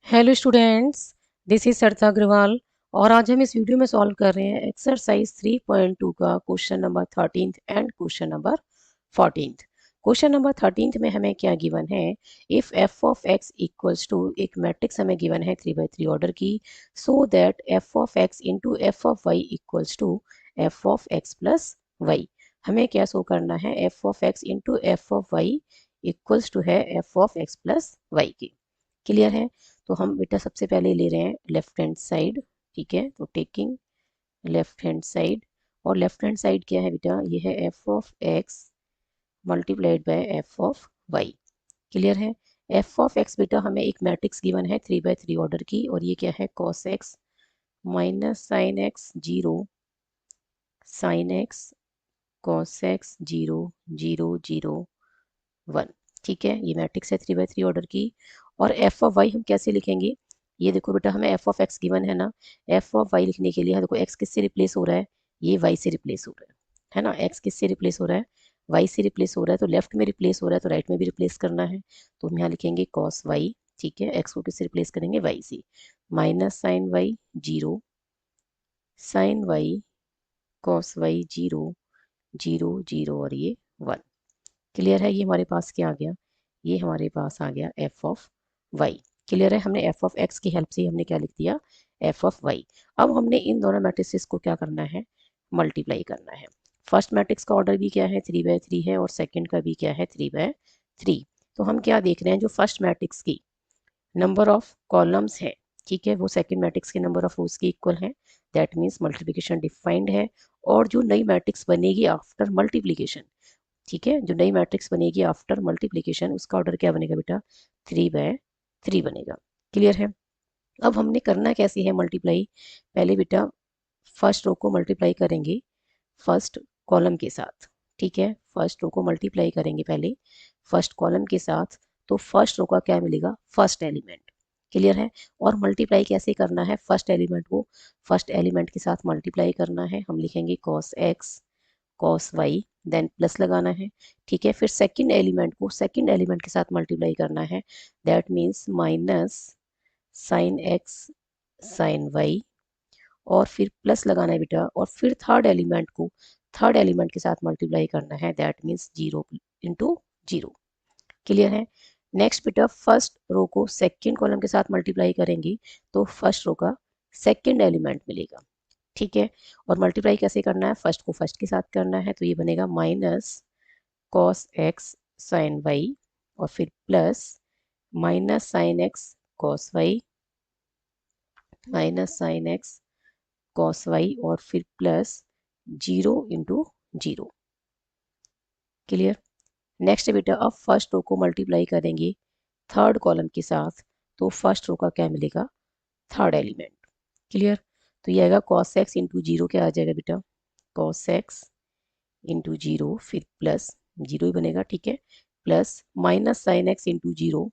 Hello students, this is सरता अग्रवाल। और आज हम इस वीडियो में सॉल्व कर रहे हैं एक्सरसाइज 3.2 का question number 13 and question number 14। Question number 13 में हमें क्या गिवन है, if F of X equals to, एक मैट्रिक्स हमें गिवन है 3/3 ऑर्डर की, so that F of X into F of Y equals to F of x plus Y. हमें क्या शो करना है, F of X into F of Y equals to है F of x plus Y की। Clear है? तो हम बेटा सबसे पहले ले रहे हैं लेफ्ट हैंड साइड। ठीक है, तो टेकिंग लेफ्ट हैंड साइड, और लेफ्ट हैंड साइड क्या है बेटा, ये है F of x multiplied by f of y. Clear है? एफ ऑफ एक्स बेटा हमें एक मैट्रिक्स गिवन है 3/3 ऑर्डर की, और ये क्या है, cos x minus sine x zero, sign x cos x zero, zero zero one. ठीक है, ये मैट्रिक्स है 3/3 ऑर्डर की। और एफ ऑफ वाई हम कैसे लिखेंगे, ये देखो बेटा हमें एफ ऑफ एक्स गिवन है ना, एफ ऑफ वाई लिखने के लिए देखो एक्स किससे रिप्लेस हो रहा है, ये वाई से रिप्लेस हो रहा है ना, एक्स किससे रिप्लेस हो रहा है, वाई से रिप्लेस हो रहा है, तो लेफ्ट में रिप्लेस हो रहा है तो राइट में भी रिप्लेस करना है। तो हम यहाँ लिखेंगे कॉस वाई, ठीक है, एक्स को किससे रिप्लेस करेंगे, वाई से, minus sine y zero, sine y cos y zero, zero zero और ये वन। क्लियर है? ये हमारे पास क्या आ गया, ये हमारे पास आ गया एफ ऑफ वाई। क्लियर है? हमने एफ ऑफ एक्स की हेल्प से हमने क्या लिख दिया, एफ ऑफ वाई। अब हमने इन दोनों मैट्रिसेस को क्या करना है, मल्टीप्लाई करना है। फर्स्ट मैट्रिक्स का ऑर्डर भी क्या है, 3/3 है, और सेकंड का भी क्या है, 3/3। तो हम क्या देख रहे हैं, जो फर्स्ट मैट्रिक्स की नंबर ऑफ कॉलम्स है, ठीक है, वो सेकंड मैट्रिक्स के नंबर ऑफ रोज के इक्वल है, दैट मीन्स मल्टीप्लिकेशन डिफाइंड है। और जो नई मैट्रिक्स बनेगी आफ्टर मल्टीप्लिकेशन, ठीक है, जो नई मैट्रिक्स बनेगी आफ्टर मल्टीप्लिकेशन, उसका ऑर्डर क्या बनेगा बेटा, 3/3 बनेगा। क्लियर है? अब हमने करना कैसे है मल्टीप्लाई, पहले बेटा फर्स्ट रो को मल्टीप्लाई करेंगे फर्स्ट कॉलम के साथ। ठीक है, फर्स्ट रो को मल्टीप्लाई करेंगे पहले फर्स्ट कॉलम के साथ, तो फर्स्ट रो का क्या मिलेगा, फर्स्ट एलिमेंट। क्लियर है? और मल्टीप्लाई कैसे करना है, फर्स्ट एलिमेंट को फर्स्ट एलिमेंट के साथ मल्टीप्लाई करना है। हम लिखेंगे cos x cos y, then plus लगाना है। ठीक है, फिर सेकंड एलिमेंट को सेकंड एलिमेंट के साथ मल्टीप्लाई करना है, that means minus sine x sine y, और फिर प्लस लगाना है बेटा, और फिर थर्ड एलिमेंट को थर्ड एलिमेंट के साथ मल्टीप्लाई करना है, that means zero into zero. Clear है? नेक्स्ट बेटा फर्स्ट रो को सेकंड कॉलम के साथ मल्टीप्लाई करेंगे, तो फर्स्ट रो का सेकंड एलिमेंट मिलेगा। ठीक है, और मल्टीप्लाई कैसे करना है, फर्स्ट को फर्स्ट के साथ करना है, तो ये बनेगा minus cos x sine y, और फिर plus minus sine x cos y, minus sine x cos y, और फिर plus zero into zero. Clear? Next बेटा अब फर्स्ट रो को मल्टीप्लाई करेंगे थर्ड कॉलम के साथ, तो फर्स्ट रो का क्या मिलेगा, थर्ड एलिमेंट। क्लियर? तो ये आएगा कॉस एक्स इंटू जीरो, क्या आ जाएगा बेटा, कॉस एक्स इंटू जीरो, फिर प्लस जीरो ही बनेगा, ठीक है, plus minus sine x into zero.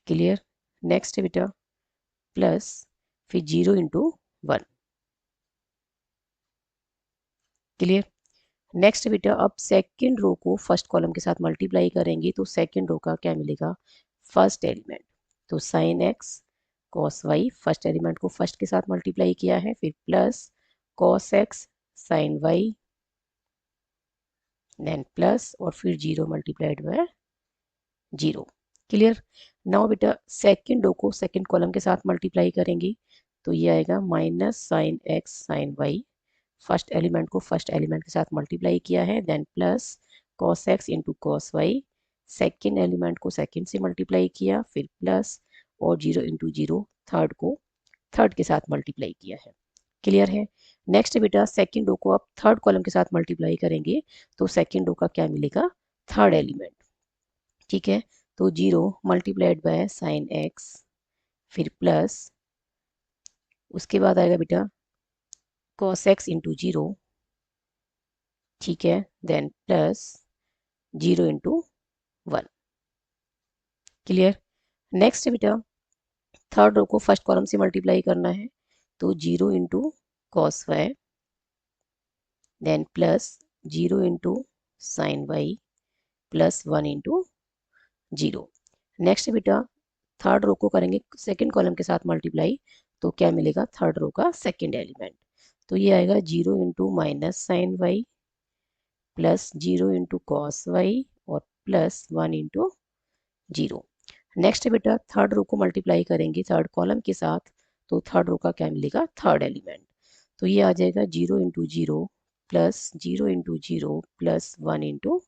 Clear? Next है बेटा प्लस फिर zero into one. Clear? Next बेटा अब सेकंड रो को फर्स्ट कॉलम के साथ मल्टीप्लाई करेंगे, तो सेकंड रो का क्या मिलेगा, फर्स्ट एलिमेंट। तो sine x cos y, first element को फर्स्ट के साथ मल्टीप्लाई किया है, फिर plus cos x sine y, then plus और फिर zero multiplied by zero. Clear? Now बेटा सेकंड रो को सेकंड कॉलम के साथ मल्टीप्लाई करेंगे, तो ये आएगा minus sine x sine y, first element को फर्स्ट एलिमेंट के साथ मल्टीप्लाई किया है, then plus cos x into cos y, second element को सेकेंड से मल्टीप्लाई किया, फिर प्लस और जीरो इंटू जीरो, थर्ड को थर्ड के साथ मल्टीप्लाई किया है। क्लियर है? नेक्स्ट बेटा सेकंड रो को आप थर्ड कॉलम के साथ मल्टीप्लाई करेंगे, तो सेकंड रो का क्या मिलेगा, थर्ड एलिमेंट। ठीक है, तो zero multiplied by sine x, फिर प्लस उसके बाद आएगा बेटा कॉस एक्स इंटू जीरो, ठीक है, then plus zero into one. Clear? Next बेटा थर्ड रो को फर्स्ट कॉलम से मल्टीप्लाई करना है, तो zero into cos y, then plus zero into sine y, plus one into zero. Next बेटा third row को करेंगे सेकंड कॉलम के साथ मल्टीप्लाई, तो क्या मिलेगा, थर्ड रो का सेकंड एलिमेंट। तो ये आएगा 0 into minus sine y plus 0 into cos y और प्लस 1 इंटू 0। नेक्स्ट बेटा थर्ड रो को मल्टीप्लाई करेंगे थर्ड कॉलम के साथ, तो थर्ड रो का क्या मिलेगा, थर्ड एलिमेंट। तो ये आ जाएगा 0 into 0 plus 0 into 0 plus 1 into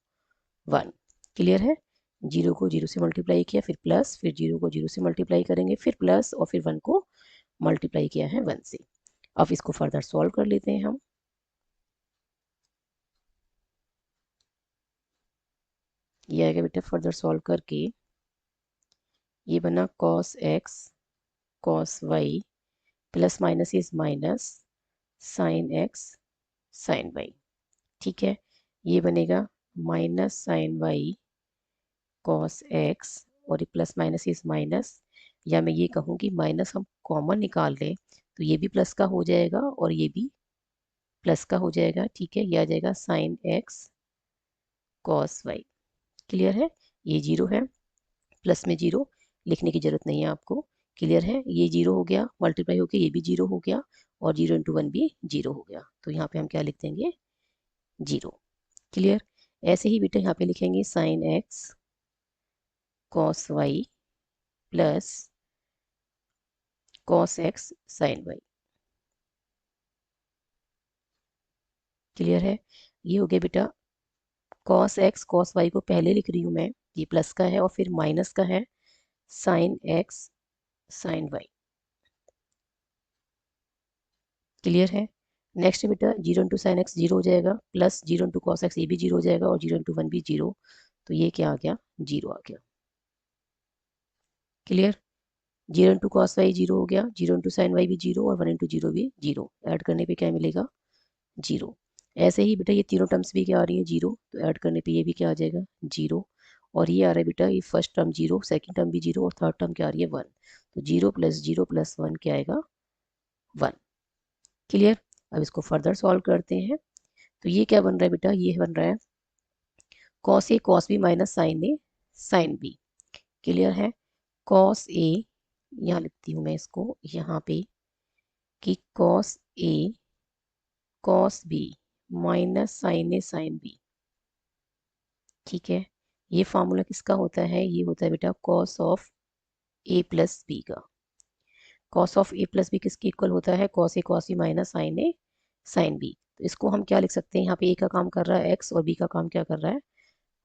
1। Clear है। 0 को 0 से मल्टीप्लाई किया, फिर प्लस, फिर 0 को 0 से मल्टीप्लाई करेंगे, फिर प्लस, और फिर 1 को मल्टीप्लाई किया है 1 से। अब इसको फर्दर सॉल्व कर लेते हैं हम। ये आएगा बेटा फर्दर सॉल्व करके, ये बना cos x cos y plus minus is minus sine x sine y। ठीक है, ये बनेगा minus sine y cos x और ये प्लस माइनस इज माइनस, या मैं ये कहूँ कि माइनस हम कॉमन निकाल लें तो ये भी प्लस का हो जाएगा और ये भी प्लस का हो जाएगा। ठीक है, ये आ जाएगा sine x cos y। Clear है, ये जीरो है, प्लस में जीरो लिखने की जरूरत नहीं है आपको। क्लियर है, ये जीरो हो गया, मल्टीप्लाई होकर ये भी जीरो हो गया, और 0 इंटू 1 भी जीरो हो गया, तो यहाँ पे हम क्या लिख देंगे, जीरो। क्लियर। ऐसे ही बेटा यहाँ पे लिखेंगे sine x cos y plus cos x sine y. Clear है, ये हो गया बेटा कॉस एक्स कॉस वाई को पहले लिख रही हूँ मैं, ये प्लस का है, और फिर माइनस का है sine x sine y. Clear है। नेक्स्ट बेटा 0 इंटू साइन एक्स जीरो हो जाएगा, प्लस 0 इंटू कॉस एक्स ये भी जीरो हो जाएगा, और 0 इंटू 1 भी जीरो, तो ये क्या आ गया, जीरो आ गया। Clear. 0 into cos y zero हो गया, 0 इंटू साइन वाई भी जीरो, और 1 इंटू जीरो भी जीरो, ऐड करने पे क्या मिलेगा, जीरो। ऐसे ही बेटा ये तीनों टर्म्स भी क्या आ रही है, जीरो, तो ऐड करने पे ये भी क्या आ जाएगा, जीरो। और ये आ रहा है बेटा, ये first term zero, second term भी जीरो, और थर्ड टर्म क्या आ रही है, 1। तो जीरो प्लस 1 क्या आएगा, 1। क्लियर। अब इसको फर्दर सॉल्व करते हैं, तो ये क्या बन रहा है बेटा, ये बन रहा है कॉस ए कॉस बी माइनस साइन ए साइन बी। क्लियर है। कॉस ए, यहाँ लिखती हूँ मैं इसको यहाँ पे कि cos A cos B minus sine A sine B. ठीक है, ये फार्मूला किसका होता है, ये होता है बेटा cos of A plus B का। Cos of A plus B किसके इक्वल होता है, कॉस ए कॉस बी माइनस साइन ए साइन बी। तो इसको हम क्या लिख सकते हैं, यहाँ पे ए का काम कर रहा है एक्स, और बी का काम क्या कर रहा है,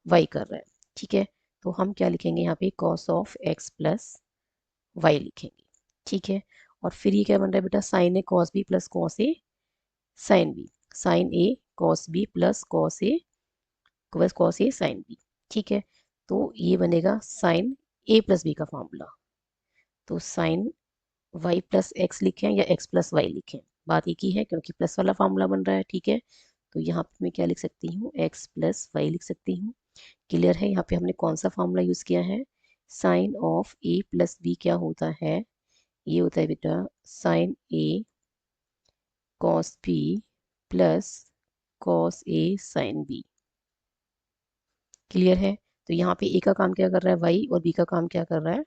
वाई कर रहा है। ठीक है, तो हम क्या लिखेंगे यहाँ पे, cos of x plus y लिखेंगे। ठीक है, और फिर ये क्या बन रहा है बेटा, sine a cos b plus cos a sine B, sign a cos b plus cos a sine B. ठीक है, तो ये बनेगा साइन ए प्लस बी का फॉर्मूला। तो साइन वाई प्लस एक्स लिखें या एक्स प्लस वाई लिखें, बात एक ही है, क्योंकि प्लस वाला फॉर्मूला बन रहा है। ठीक है, तो यहाँ पे मैं क्या लिख सकती हूँ, एक्स प्लस वाई लिख सकती हूँ। क्लियर है, यहाँ पे हमने कौन सा फॉर्मूला यूज किया है, sine of A plus b क्या होता है, ये होता है बेटा sine a cos b plus cos a sine b. Clear है, तो यहाँ पे ए का काम क्या कर रहा है, वाई, और बी का काम क्या कर रहा है,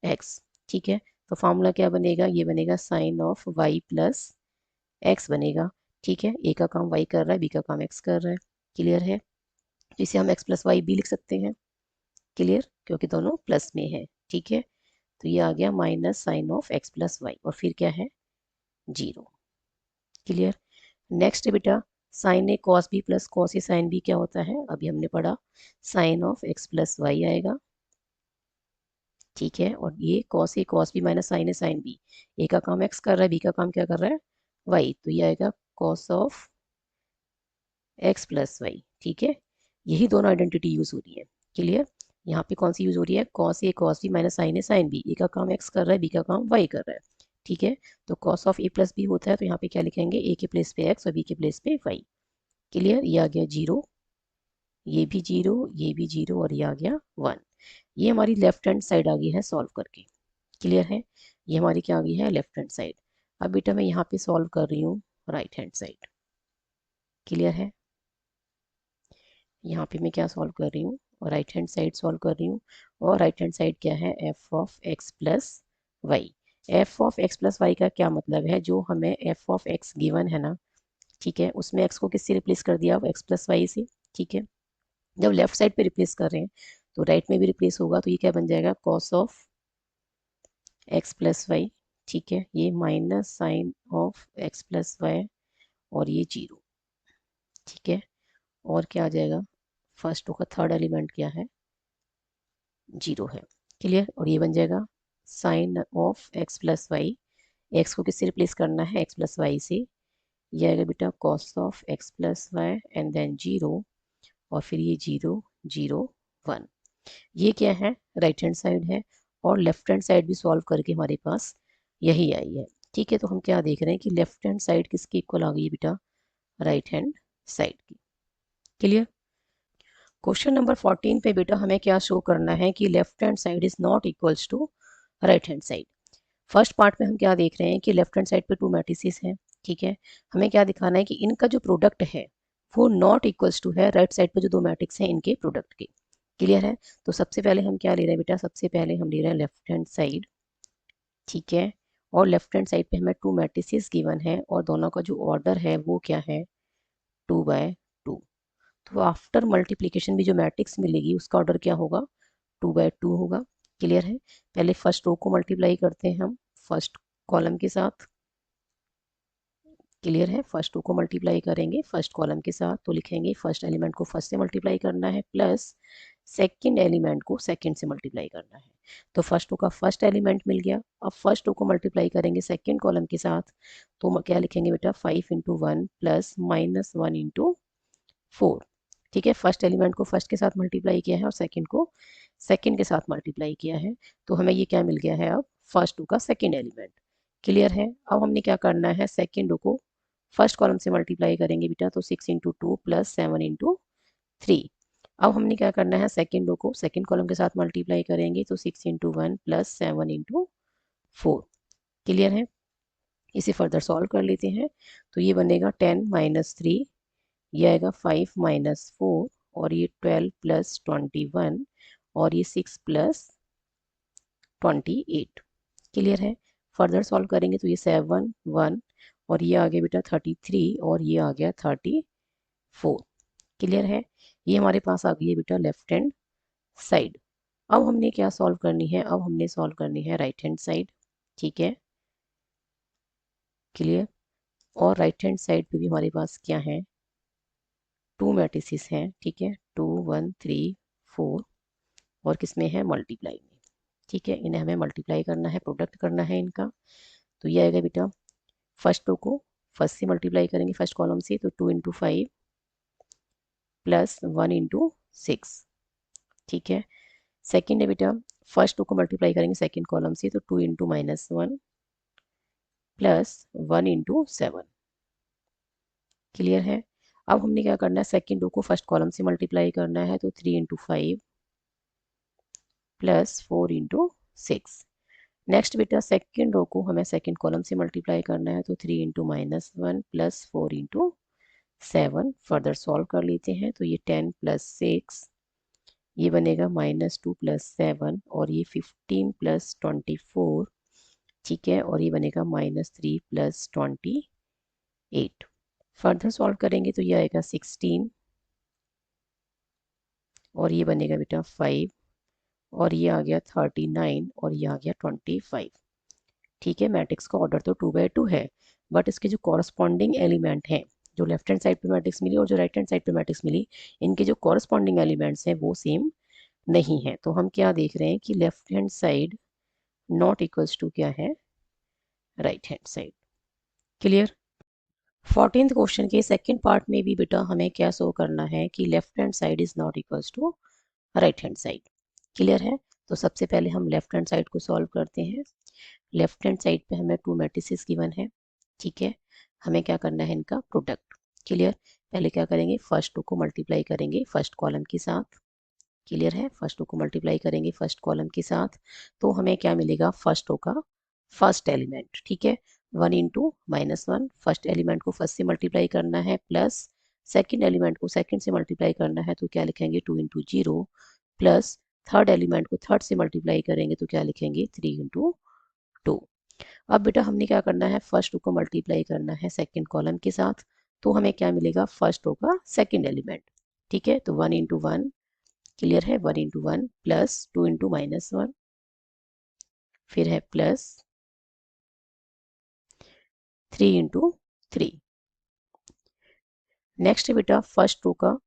एक्स। ठीक है, तो फॉर्मूला क्या बनेगा, ये बनेगा sine of y plus x बनेगा। ठीक है, ए का काम वाई कर रहा है, बी का काम एक्स कर रहा है। क्लियर है, जिसे हम एक्स प्लस वाई भी लिख सकते हैं। क्लियर, क्योंकि दोनों प्लस में है। ठीक है, तो ये आ गया minus sine of x plus y, और फिर क्या है, जीरो। क्लियर। नेक्स्ट बेटा sine a cos b plus cos a sine b क्या होता है, अभी हमने पढ़ा, sine of x plus y आएगा। ठीक है, और ये cos A cos B minus sine A sine b, a का काम एक्स कर रहा है, बी का काम क्या कर रहा है, वाई, तो ये आएगा cos of x plus y. ठीक है, यही दोनों आइडेंटिटी यूज हो रही है। क्लियर, यहाँ पे कौन सी यूज हो रही है, cos A cos B minus sine A sine b, a का काम एक्स कर रहा है, बी का काम वाई कर रहा है। ठीक है, तो cos of A plus b होता है, तो यहाँ पे क्या लिखेंगे, ए के प्लेस पे एक्स और बी के प्लेस पे वाई। क्लियर, ये आ गया जीरो, ये भी जीरो, ये भी जीरो, और ये आ गया 1। ये हमारी लेफ्ट हैंड साइड आ गई है सॉल्व करके। क्लियर है, ये हमारी क्या आ गई है, लेफ्ट हैंड साइड। अब बेटा मैं यहाँ पे सॉल्व कर रही हूँ राइट हैंड साइड। क्लियर है, यहाँ पे मैं क्या सॉल्व कर रही हूँ, राइट हैंड साइड सॉल्व कर रही हूँ। और राइट हैंड साइड क्या है, F of x plus y. F of x plus y का क्या मतलब है, जो हमें एफ ऑफ एक्स गिवन है ना, ठीक है, उसमें एक्स को किससे रिप्लेस कर दिया, एक्स प्लस वाई से, ठीक है। जब लेफ्ट साइड पे रिप्लेस कर रहे हैं तो राइट में भी रिप्लेस होगा, तो ये क्या बन जाएगा, cos of x plus y, ठीक है, ये minus sine of x plus y और ये जीरो, ठीक है। और क्या आ जाएगा, फर्स्ट रो का थर्ड एलिमेंट क्या है, जीरो है, क्लियर। और ये बन जाएगा sine of x plus y, x को किससे रिप्लेस करना है, एक्स प्लस वाई से, ये आएगा बेटा cos of x plus y and then zero, और फिर ये जीरो जीरो वन। ये क्या है, राइट हैंड साइड है। और लेफ्ट हैंड साइड भी सॉल्व करके हमारे पास यही आई है, ठीक है। तो हम क्या देख रहे हैं कि लेफ्ट हैंड साइड किसकी इक्वल आ गई है बेटा, राइट हैंड साइड की, क्लियर। क्वेश्चन नंबर 14 पे बेटा हमें क्या शो करना है कि left hand side is not equals to right hand side. First part में हम क्या देख रहे हैं कि लेफ्ट हैंड साइड पे टू मैट्रिसेस हैं, ठीक है। हमें क्या दिखाना है कि इनका जो प्रोडक्ट है वो नॉट इक्वल्स टू है राइट साइड पे जो दो मैट्रिक्स हैं इनके प्रोडक्ट के, क्लियर है। तो सबसे पहले हम क्या ले रहे हैं बेटा, सबसे पहले हम ले रहे हैं लेफ्ट हैंड साइड, ठीक है। और लेफ्ट हैंड साइड पे हमें टू मैट्रिसेस गिवन है और दोनों का जो ऑर्डर है वो क्या है, 2/2। तो आफ्टर मल्टीप्लीकेशन भी जो मैट्रिक्स मिलेगी उसका ऑर्डर क्या होगा, 2/2 होगा, क्लियर है। पहले फर्स्ट रो को मल्टीप्लाई करते हैं हम फर्स्ट कॉलम के साथ, क्लियर है। फर्स्ट रो को मल्टीप्लाई करेंगे फर्स्ट कॉलम के साथ, तो लिखेंगे फर्स्ट एलिमेंट को फर्स्ट से मल्टीप्लाई करना है प्लस सेकंड एलिमेंट को सेकंड से मल्टीप्लाई करना है। तो फर्स्ट रो का फर्स्ट एलिमेंट मिल गया, अब फर्स्ट रो को मल्टीप्लाई करेंगे सेकंड कॉलम के साथ, तो क्या लिखेंगे बेटा, 5 × 1 प्लस -1 × 4, ठीक है। फर्स्ट एलिमेंट को फर्स्ट के साथ मल्टीप्लाई किया है और सेकंड को सेकंड के साथ मल्टीप्लाई किया है, तो हमें ये क्या मिल गया है, अब फर्स्ट रो का सेकंड एलिमेंट, क्लियर है। अब हमने क्या करना है, सेकंड रो को फर्स्ट कॉलम से मल्टीप्लाई करेंगे बेटा, तो 6 × 2 प्लस 7 × 3। अब हमने क्या करना है, सेकंड रो को सेकंड कॉलम के साथ मल्टीप्लाई करेंगे, तो 6 × 1 प्लस 7 × 4, क्लियर है। इसे फर्दर सॉल्व कर लेते हैं, तो ये बनेगा 10 - 3, ये आएगा 5 - 4, और ये 12 + 21, और ये 6 + 28, क्लियर है। फर्दर सॉल्व करेंगे तो ये 7 1, और ये आ गया बेटा 33, और ये आ गया 34, क्लियर है। ये हमारे पास आ गई है बेटा लेफ्ट हैंड साइड। अब हमने क्या सॉल्व करनी है, अब हमने सॉल्व करनी है राइट हैंड साइड, ठीक है, क्लियर। और राइट हैंड साइड पे भी हमारे पास क्या है, टू मैट्रिसेस हैं, ठीक है, 2 1 3 4, और किसमें है, मल्टीप्लाई में, ठीक है। इन्हें हमें मल्टीप्लाई करना है, प्रोडक्ट करना है इनका, तो ये आएगा बेटा, फर्स्ट रो को फर्स्ट से मल्टीप्लाई करेंगे फर्स्ट कॉलम से, तो 2 × 5 प्लस 1 × 6, ठीक है। सेकंड है बेटा, फर्स्ट रो को मल्टीप्लाई करेंगे सेकंड कॉलम से, तो 2 × -1 प्लस 1 × 7, क्लियर है। अब हमने क्या करना है, सेकंड रो को फर्स्ट कॉलम से मल्टीप्लाई करना है, तो 3 × 5 प्लस 4 × 6। नेक्स्ट बेटा सेकंड रो को हमें सेकंड कॉलम से मल्टीप्लाई करना है, तो 3 × -1 प्लस 4 × 7। फर्दर सॉल्व कर लेते हैं, तो ये 10 + 6, ये बनेगा -2 + 7, और ये 15 + 24, ठीक है, और ये बनेगा -3 + 28। फर्दर सॉल्व करेंगे तो ये आएगा 16, और ये बनेगा बेटा 5, और ये आ गया 39, और ये आ गया 25, ठीक है। मैट्रिक्स का ऑर्डर तो 2/2 है, बट इसके जो कॉरस्पॉन्डिंग एलिमेंट हैं, जो लेफ्ट हैंड साइड पे मैट्रिक्स मिली और जो राइट हैंड साइड पे मैट्रिक्स मिली, इनके जो कॉरस्पॉन्डिंग एलिमेंट्स हैं वो सेम नहीं है। तो हम क्या देख रहे हैं कि left hand side not equals to क्या है, right hand side, clear. 14th question के सेकंड पार्ट में भी बेटा हमें क्या शो करना है कि left hand side is not equals to right hand side, clear है। तो सबसे पहले हम लेफ्ट हैंड साइड को सॉल्व करते हैं। लेफ्ट हैंड साइड पे हमें टू मैट्रिसेस गिवन है, ठीक है। हमें क्या करना है, इनका प्रोडक्ट, क्लियर। पहले क्या करेंगे, फर्स्ट रो को मल्टीप्लाई करेंगे फर्स्ट कॉलम के साथ, क्लियर है। फर्स्ट रो को मल्टीप्लाई करेंगे फर्स्ट कॉलम के साथ, तो हमें क्या मिलेगा, फर्स्ट रो का फर्स्ट एलिमेंट, ठीक है, 1 × -1, फर्स्ट एलिमेंट को फर्स्ट से मल्टीप्लाई करना है, प्लस सेकंड एलिमेंट को सेकंड से मल्टीप्लाई करना है, तो क्या लिखेंगे, 2 × 0 प्लस थर्ड एलिमेंट को थर्ड से मल्टीप्लाई करेंगे तो क्या लिखेंगे 3 इंटू 2। अब बेटा हमने क्या करना है, फर्स्ट रो को मल्टीप्लाई करना है सेकंड कॉलम के साथ, तो हमें क्या मिलेगा, फर्स्ट रो का सेकंड एलिमेंट। ठीक है, तो 1 इंटू 1, क्लियर है, 1 इंटू 1 प्लस 2 इंटू -1, फिर है प्लस 3 इंटू 3। नेक्स्ट बेटा फर्स्ट रो का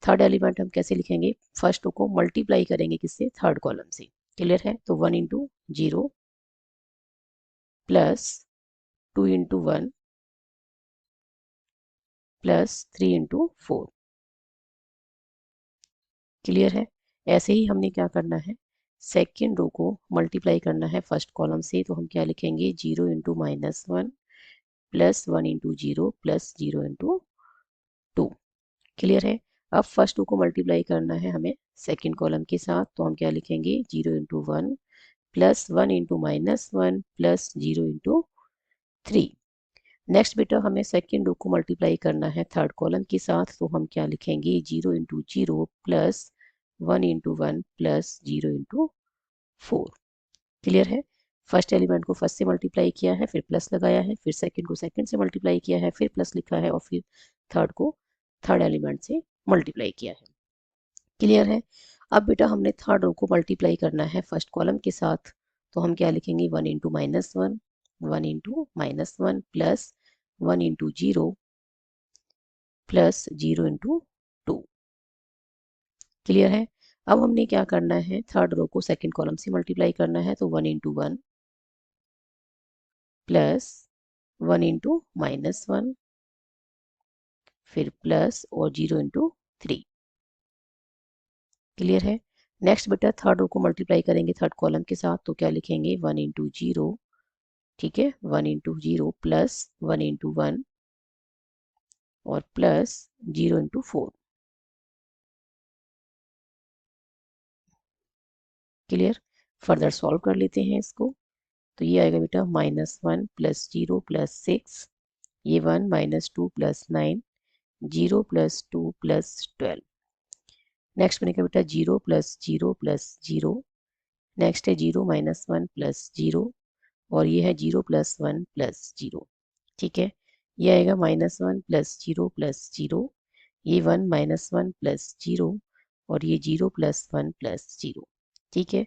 थर्ड एलिमेंट हम कैसे लिखेंगे, फर्स्ट रो को मल्टीप्लाई करेंगे किससे, थर्ड कॉलम से। क्लियर है, तो 1 into 0 plus 2 into 1 plus 3 into 4। Clear है, ऐसे ही हमने क्या करना है, सेकेंड रो को मल्टीप्लाई करना है फर्स्ट कॉलम से, तो हम क्या लिखेंगे 0 into -1 plus 1 into 0 plus 0 into 2। Clear है, अब फर्स्ट रो को मल्टीप्लाई करना है हमें सेकेंड कॉलम के साथ, तो हम क्या लिखेंगे 0 into 1 plus 1 into -1 plus 0 into 3। Next बेटा हमें सेकेंड रो को मल्टीप्लाई करना है थर्ड कॉलम के साथ, तो हम क्या लिखेंगे 0 into 0 plus 1 into 1 plus 0 into 4। Clear है, फर्स्ट एलिमेंट को फर्स्ट से मल्टीप्लाई किया है, फिर प्लस लगाया है, फिर सेकंड को सेकंड से मल्टीप्लाई किया है, फिर प्लस लिखा है, और फिर थर्ड को थर्ड एलिमेंट से मल्टीप्लाई किया है। क्लियर है, अब बेटा हमने थर्ड रो को मल्टीप्लाई करना है फर्स्ट कॉलम के साथ, तो हम क्या लिखेंगे 1 into -1, 1 into -1 plus 1 into 0 plus 0 into 2। Clear है, अब हमने क्या करना है, थर्ड रो को सेकंड कॉलम से मल्टीप्लाई करना है, तो 1 इंटू 1 प्लस 1 इंटू -1 फिर प्लस और 0 इंटू 3। क्लियर है, नेक्स्ट बेटा थर्ड रो को मल्टीप्लाई करेंगे थर्ड कॉलम के साथ, तो क्या लिखेंगे 1 इंटू 0, ठीक है, 1 इंटू 0 प्लस 1 इंटू 1 और plus 0 into 4। Clear, further solve कर लेते हैं इसको, तो ये आएगा बेटा -1 प्लस 0 प्लस 6, ये 1 -2 प्लस 9, 0 प्लस 2 प्लस 12। नेक्स्ट बनेगा बेटा 0 प्लस 0 प्लस 0, नेक्स्ट है 0 -1 प्लस 0, और ये है 0 प्लस 1 प्लस 0। ठीक है, ये आएगा -1 प्लस 0 प्लस 0, ये 1 -1 प्लस 0, और ये 0 प्लस 1 प्लस 0। ठीक है,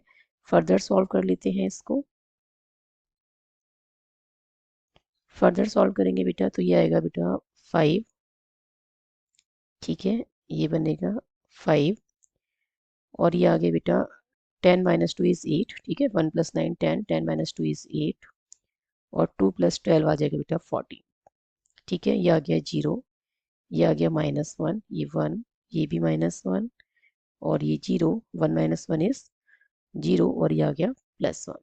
फर्दर सॉल्व कर लेते हैं इसको, फर्दर सॉल्व करेंगे बेटा तो ये आएगा बेटा 5। ठीक है, ये बनेगा 5, और ये आगे बेटा 10 - 2 इज 8। ठीक है, 1 + 9 10, 10 - 2 इज 8, और 2 + 12 आ जाएगा बेटा 14। ठीक है, ये आ गया 0, ये आ गया -1, ये 1, ये भी -1, और ये 0, 1 - 1 इज 0, और ये आ गया +1।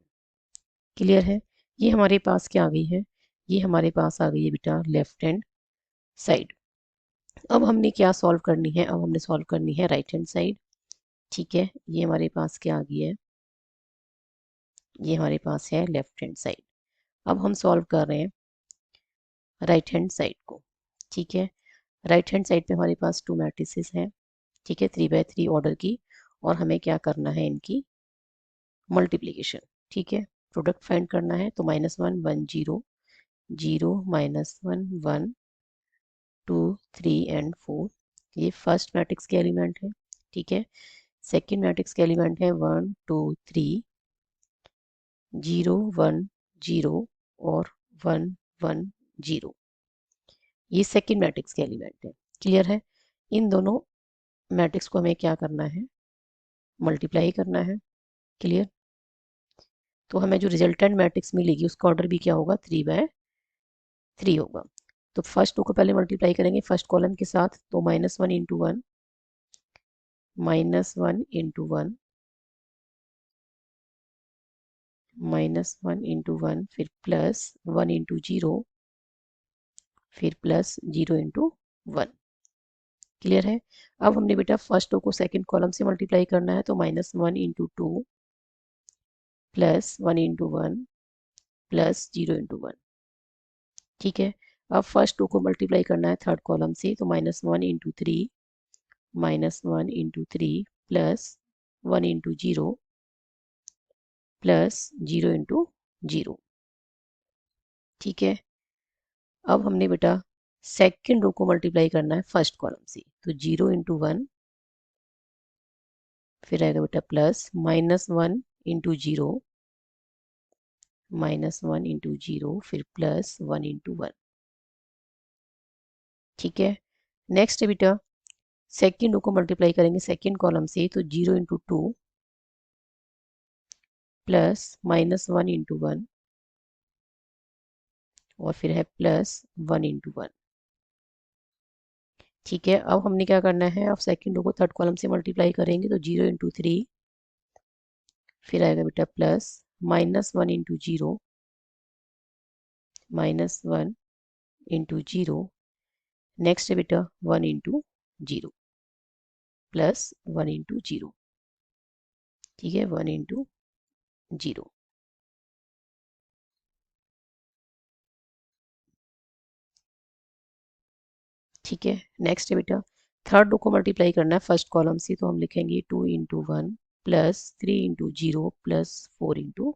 क्लियर है, ये हमारे पास क्या आ गई है, ये हमारे पास आ गई है बेटा लेफ्ट हैंड साइड। अब हमने क्या सॉल्व करनी है, अब हमने सॉल्व करनी है राइट हैंड साइड। ठीक है, ये हमारे पास क्या आ गई है, ये हमारे पास है लेफ्ट हैंड साइड। अब हम सॉल्व कर रहे हैं राइट हैंड साइड को। ठीक है, राइट हैंड साइड पे हमारे पास 2 मैट्रिसेस हैं। ठीक है, 3x3 ऑर्डर की, और हमें क्या करना है, इनकी मल्टीप्लिकेशन। ठीक है, प्रोडक्ट फाइंड करना है, तो -1 1 0 0 -1 1 2 3 एंड 4, ये फर्स्ट मैट्रिक्स के एलिमेंट है। ठीक है, सेकेंड मैट्रिक्स के एलिमेंट है 1 2 3 0 1 0 और 1 1 0, ये सेकेंड मैट्रिक्स के एलिमेंट है। क्लियर है, इन दोनों मैट्रिक्स को हमें क्या करना है, मल्टीप्लाई करना है। क्लियर, तो हमें जो रिजल्टेंट मैट्रिक्स मिलेगी उसका ऑर्डर भी क्या होगा, 3/3 होगा। तो फर्स्ट 2 को पहले मल्टीप्लाई करेंगे फर्स्ट कॉलम के साथ, तो -1 इंटू 1 -1 इंटू 1 -1 इंटू 1, फिर +1 इंटू 0, फिर +0 इंटू 1। क्लियर है, अब हमने बेटा फर्स्ट 2 को सेकंड कॉलम से मल्टीप्लाई करना है, तो -1 इंटू 2 +1 इंटू 1 +0 इंटू 1। ठीक है, अब फर्स्ट 2 को मल्टीप्लाई करना है थर्ड कॉलम से, तो -1 into 3 -1 into 3 1 into 0 plus 0 into 0। ठीक है, अब हमने बेटा सेकेंड रो को मल्टीप्लाई करना है फर्स्ट कॉलम से, तो 0 इंटू 1, फिर आएगा बेटा प्लस -1 इंटू 0, -1 इंटू 0, फिर प्लस 1 इंटू 1। ठीक है, नेक्स्ट है बेटा सेकेंड रो को मल्टीप्लाई करेंगे सेकेंड कॉलम से, तो 0 इंटू 2 प्लस -1 इंटू 1 और फिर है प्लस 1 इंटू 1। ठीक है, अब हमने क्या करना है, अब सेकेंड रो को थर्ड कॉलम से मल्टीप्लाई करेंगे, तो 0 इंटू 3, फिर आएगा बेटा प्लस -1 इंटू 0, -1 इंटू 0, नेक्स्ट है बेटा 1 इंटू 0 प्लस 1 इंटू 0। ठीक है, 1 इंटू 0। ठीक है, नेक्स्ट है बेटा थर्ड रो को मल्टीप्लाई करना है फर्स्ट कॉलम से, तो हम लिखेंगे 2 into 1 plus 3 into 0 plus 4 into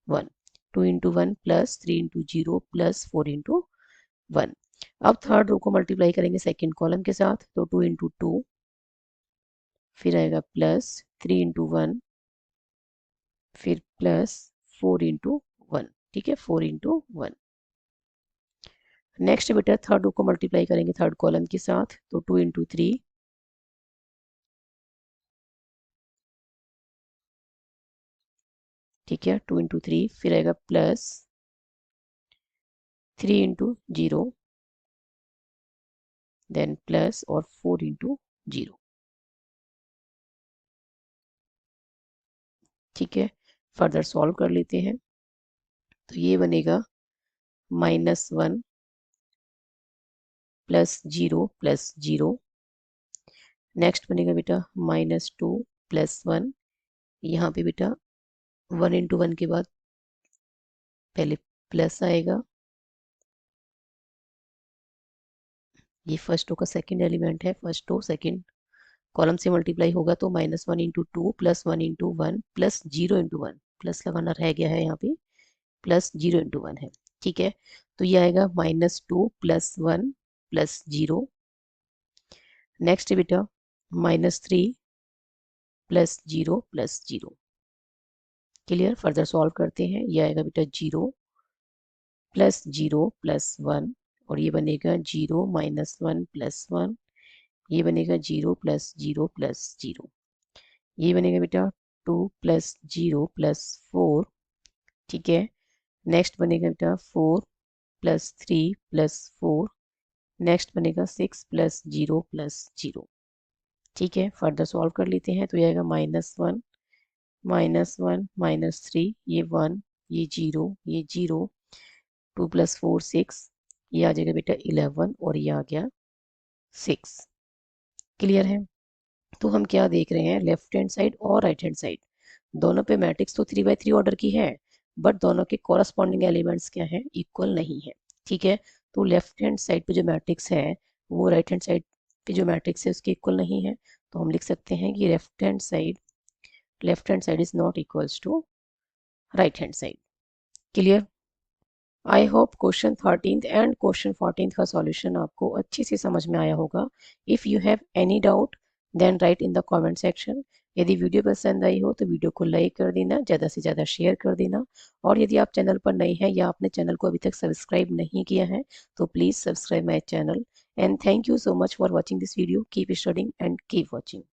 1। 2 into 1 plus 3 into 0 plus 4 into 1। अब थर्ड रो को मल्टीप्लाई करेंगे सेकेंड कॉलम के साथ, तो 2 इंटू 2, फिर आएगा प्लस 3 इंटू 1, फिर प्लस 4 इंटू 1। ठीक है, 4 इंटू 1। नेक्स्ट बेटा थर्ड रो को मल्टीप्लाई करेंगे थर्ड कॉलम के साथ, तो 2 इंटू 3, ठीक है 2 इंटू 3, फिर आएगा प्लस 3 इंटू 0, देन प्लस और 4 इंटू 0। ठीक है, फर्दर सॉल्व कर लेते हैं, तो ये बनेगा -1 प्लस 0 प्लस 0। नेक्स्ट बनेगा बेटा -2 प्लस 1, यहाँ पे बेटा 1 इंटू 1 के बाद पहले प्लस आएगा, ये फर्स्ट रो का सेकंड एलिमेंट है, फर्स्ट रो सेकंड कॉलम से मल्टीप्लाई होगा, तो -1 into 2 plus 1 into 1 plus 0 into 1, plus लगाना रह गया है यहाँ पे, प्लस 0 इंटू 1 है। ठीक है, तो ये आएगा -2 प्लस 1 प्लस 0। नेक्स्ट बेटा -3 plus 0 plus 0। Clear, further solve करते हैं, ये आएगा बेटा 0 प्लस 0 प्लस 1, और ये बनेगा 0 -1 प्लस 1, ये बनेगा 0 प्लस 0 प्लस 0, ये बनेगा बेटा 2 प्लस 0 प्लस 4। ठीक है, नेक्स्ट बनेगा बेटा 4 प्लस 3 प्लस 4, नेक्स्ट बनेगा 6 प्लस 0 प्लस 0। ठीक है, फर्दर सॉल्व कर लेते हैं, तो ये आएगा -1 -1 -3, ये 1, ये 0, ये 0, 2 प्लस 4 6, ये आ जाएगा बेटा 11, और ये आ गया 6। क्लियर है, तो हम क्या देख रहे हैं, लेफ्ट हैंड साइड और राइट हैंड साइड दोनों पे मैट्रिक्स तो 3/3 ऑर्डर की है, बट दोनों के कॉरस्पॉन्डिंग एलिमेंट्स क्या है, इक्वल नहीं है। ठीक है, तो लेफ्ट हैंड साइड पे जो मैट्रिक्स है वो राइट हैंड साइड पे जो मैट्रिक्स है उसके इक्वल नहीं है, तो हम लिख सकते हैं कि left hand side is not equals to right hand side. Clear, I hope question 13th and question 14th का सॉल्यूशन आपको अच्छी से समझ में आया होगा। If you have any doubt then write in the comment section. यदि वीडियो पसंद आई हो तो वीडियो को लाइक कर देना, ज़्यादा से ज़्यादा शेयर कर देना, और यदि आप चैनल पर नए हैं या आपने चैनल को अभी तक सब्सक्राइब नहीं किया है तो please subscribe my channel. And thank you so much for watching this video. Keep studying and keep watching.